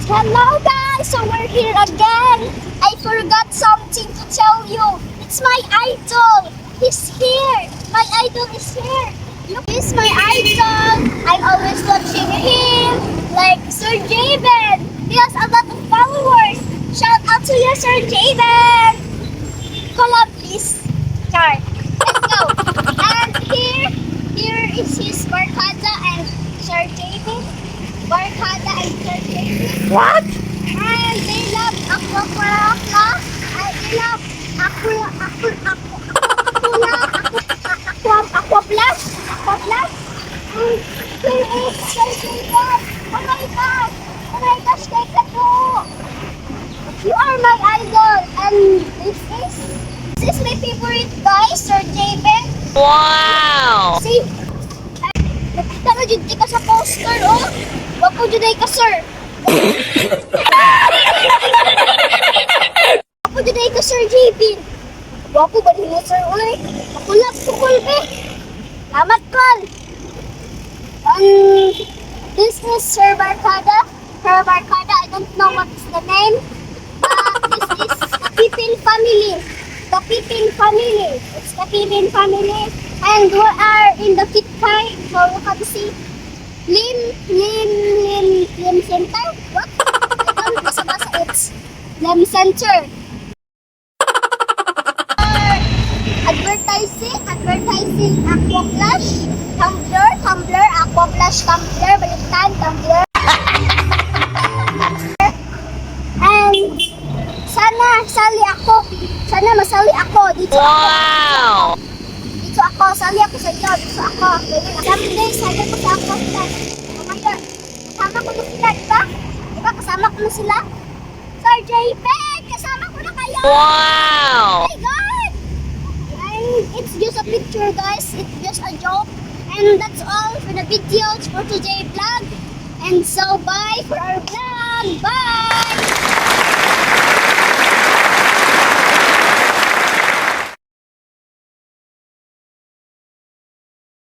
Hello guys, so we're here again. I forgot something to tell you. It's my idol. He's here. My idol is here. Look, he's my idol. I'm always watching him. Like Sir Javen. He has a lot of followers. Shout out to you, Sir Javen. Collab please. Char. Let's go. And here is his Barkada and Sir Javen. Barkada and Sir Javen. What? And they love Aquaparaka. And they love Aquaplus. And here is Sir Javen. Oh my God. Oh my gosh, Kekatu. You are my idol. And this is my favorite guy, Sir Javen. Wow! See? Nakita na dyan ka sa poster, oh. Wag ko dyan ka, sir. Ako dyan ka, Sir JP. Wag ko ba din mo, sir, ulit? Ako lang, tukol, Salamat, Col. This is Sir Barkada. Sir Barkada, I don't know what is the name. But this is the Pipin family. The Pipin family. It's the Pipin family. And we are in the Kitkai. So you can see Lim Center. What? I don't basa-basa. It's Lim Center. Advertising Aquaplash, Tumbler, Aquaplash, Tumbler, baliktad, Tumbler. And sana masali ako dito. Wow! Dito ako, sali ako sa inyo, dito ako. Someday, sali ko sa ako sila. Commander, kasama ko na sila, diba? Diba, kasama ko na sila? Sir JP, kasama ko na kayo! Wow! Oh my God! And it's just a picture, guys. It's just a joke. And that's all for the videos for today's vlog. And so, bye for our vlog. Bye!